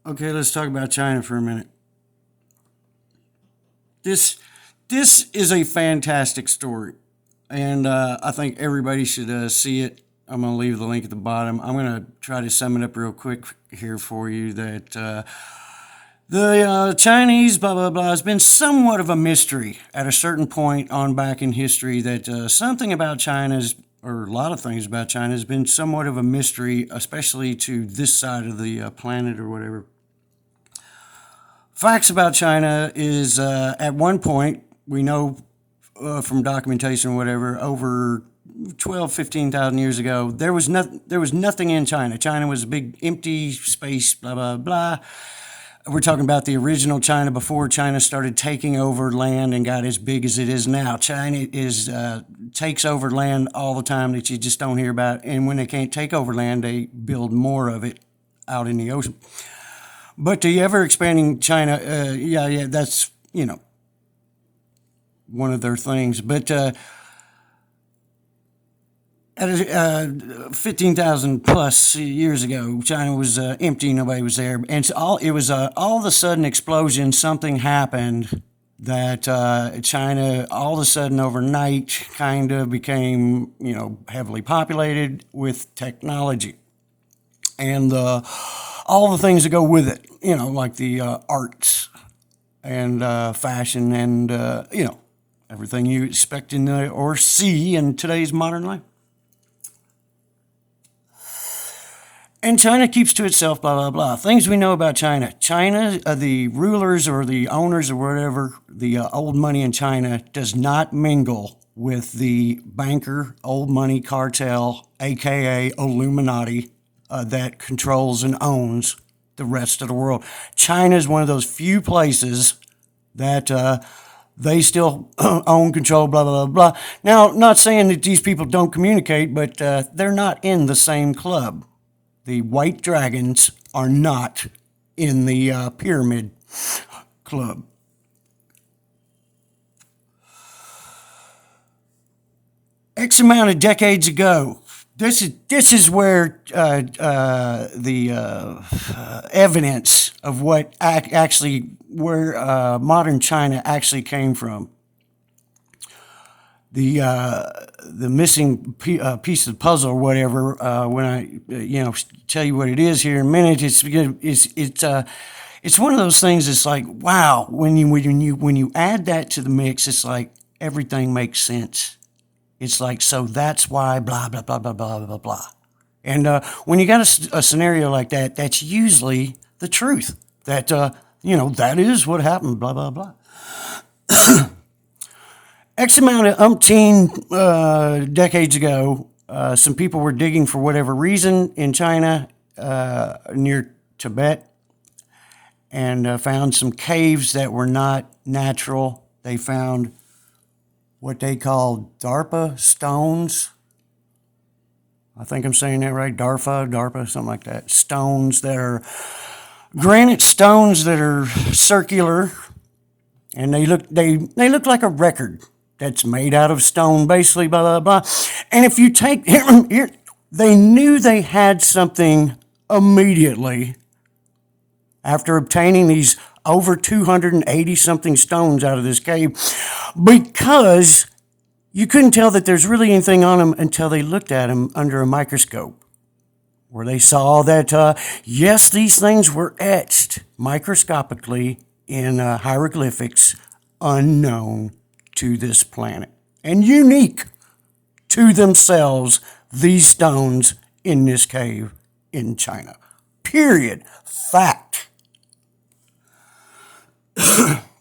Okay, let's talk about China for a minute. This this is a fantastic story, and I think everybody should see it. I'm going to leave the link at the bottom. I'm going to try to sum it up real quick here for you. That the Chinese blah blah blah has been somewhat of a mystery at a certain point on back in history. That something about China's or a lot of things about China has been somewhat of a mystery, especially to this side of the planet or whatever. Facts about China is at one point, we know from documentation or whatever, over 12, 15,000 years ago, there was nothing in China. China was a big empty space, blah, blah, blah. We're talking about the original China before China started taking over land and got as big as it is now. China is takes over land all the time that you just don't hear about. And when they can't take over land, they build more of it out in the ocean. But the ever expanding China, yeah, that's one of their things. But at 15,000 plus years ago, China was empty. Nobody was there, and it was all of a sudden explosion. Something happened that China all of a sudden overnight kind of became heavily populated with technology and all the things that go with it. Like the arts and fashion and everything you expect in or see in today's modern life. And China keeps to itself, blah, blah, blah. Things we know about China. China, the rulers or the owners or whatever, the old money in China does not mingle with the banker, old money cartel, AKA Illuminati, that controls and owns the rest of the world. China is one of those few places that they still own, control, blah, blah, blah, blah. Now, not saying that these people don't communicate, but they're not in the same club. The White Dragons are not in the Pyramid Club. X amount of decades ago, this is where the evidence of what actually where modern China actually came from. The missing piece of the puzzle or whatever. When I tell you what it is here in a minute, it's one of those things. It's like, wow, when you add that to the mix, it's like everything makes sense. It's like, so that's why blah blah blah blah blah blah blah. And when you got a scenario like that, that's usually the truth. That that is what happened. Blah blah blah. X amount of decades ago, some people were digging for whatever reason in China near Tibet and found some caves that were not natural. They found what they call DARPA stones. I think I'm saying that right. DARPA, something like that. Stones that are granite stones that are circular, and they look like a record that's made out of stone, basically, blah, blah, blah. And if you take, here, they knew they had something immediately after obtaining these over 280 something stones out of this cave, because you couldn't tell that there's really anything on them until they looked at them under a microscope, where they saw that, yes, these things were etched microscopically in hieroglyphics unknown to this planet and unique to themselves, these stones in this cave in China. Period. Fact.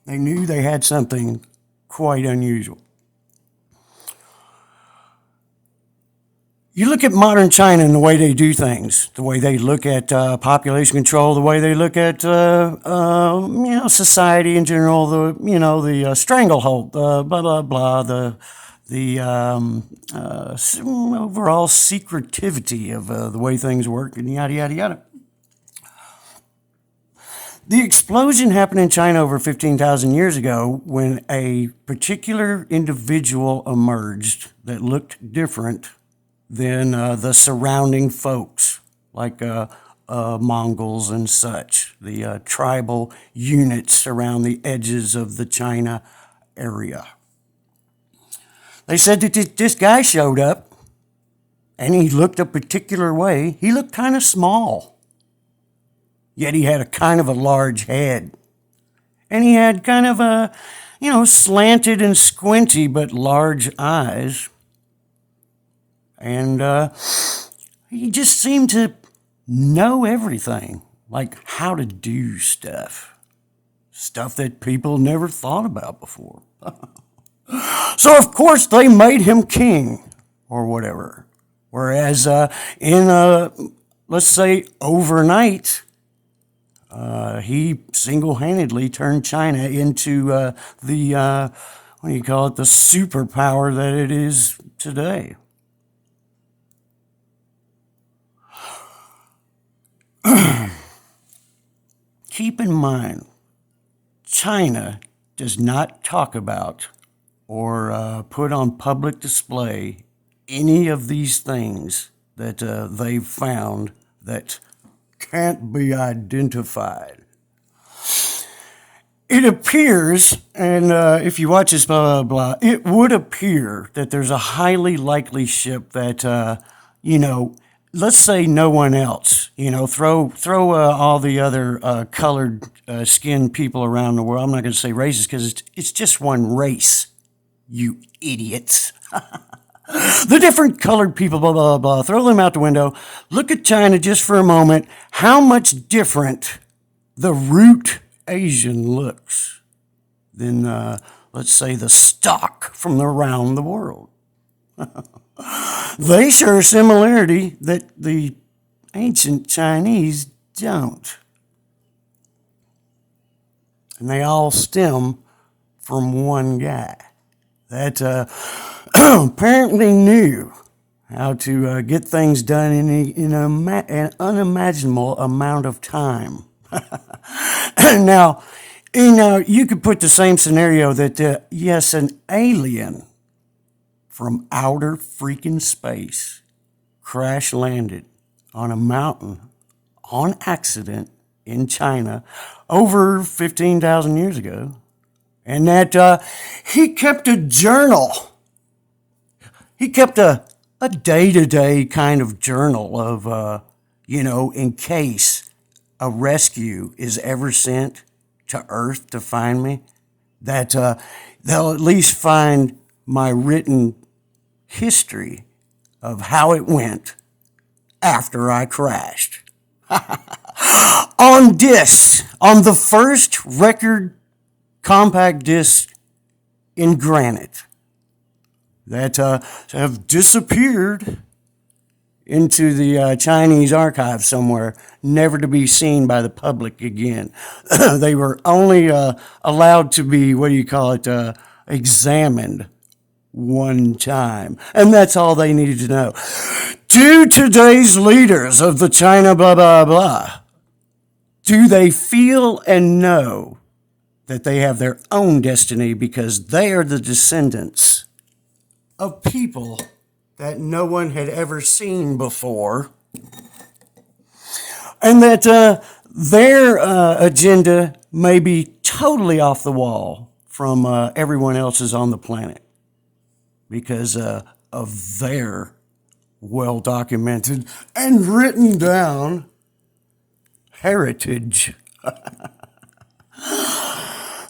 They knew they had something quite unusual. You look at modern China and the way they do things, the way they look at population control, the way they look at society in general, the stranglehold, blah blah blah, the overall secretivity of the way things work, and yada yada yada. The explosion happened in China over 15,000 years ago when a particular individual emerged that looked different than the surrounding folks, like Mongols and such, the tribal units around the edges of the China area. They said that this guy showed up and he looked a particular way. He looked kind of small, yet he had a kind of a large head. And he had kind of a, slanted and squinty but large eyes. And he just seemed to know everything, like how to do stuff that people never thought about before. So, of course, they made him king or whatever. Whereas let's say, overnight, he single-handedly turned China into the superpower that it is today. Keep in mind, China does not talk about or put on public display any of these things that they've found that can't be identified. It appears, and if you watch this blah, blah, blah, it would appear that there's a highly likely ship that, let's say no one else, throw all the other colored skinned people around the world. I'm not going to say races because it's just one race, you idiots. The different colored people, blah, blah, blah, throw them out the window. Look at China just for a moment. How much different the root Asian looks than, let's say, the stock from around the world. They share a similarity that the ancient Chinese don't. And they all stem from one guy that apparently knew how to get things done in an unimaginable amount of time. Now, you could put the same scenario that, yes, an alien from outer freaking space crash landed on a mountain on accident in China over 15,000 years ago, and that he kept a journal. He kept a day-to-day kind of journal of, in case a rescue is ever sent to Earth to find me, that they'll at least find my written history of how it went after I crashed. On disc, on the first record compact disc in granite that have disappeared into the Chinese archive somewhere, never to be seen by the public again. They were only allowed to be, examined one time. And that's all they needed to know. To today's leaders of the China blah, blah, blah, do they feel and know that they have their own destiny because they are the descendants of people that no one had ever seen before, and that their agenda may be totally off the wall from everyone else's on the planet because of their well-documented and written down heritage.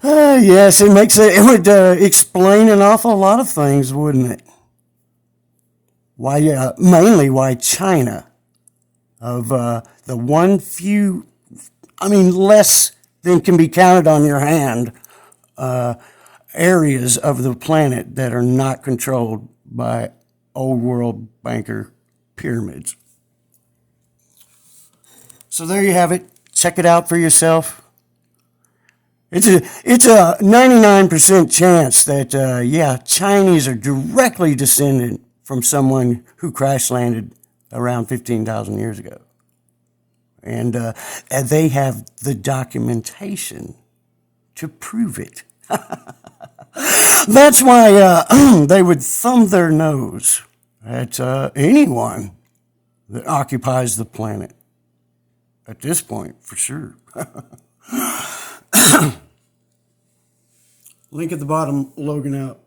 Yes, it would explain an awful lot of things, wouldn't it? Why, mainly why China, of the less than can be counted on your hand, areas of the planet that are not controlled by old world banker pyramids. So there you have it. Check it out for yourself. It's a 99% chance that, Chinese are directly descended from someone who crash landed around 15,000 years ago. And they have the documentation to prove it. That's why they would thumb their nose at anyone that occupies the planet. at this point, for sure. Link at the bottom, Logan out.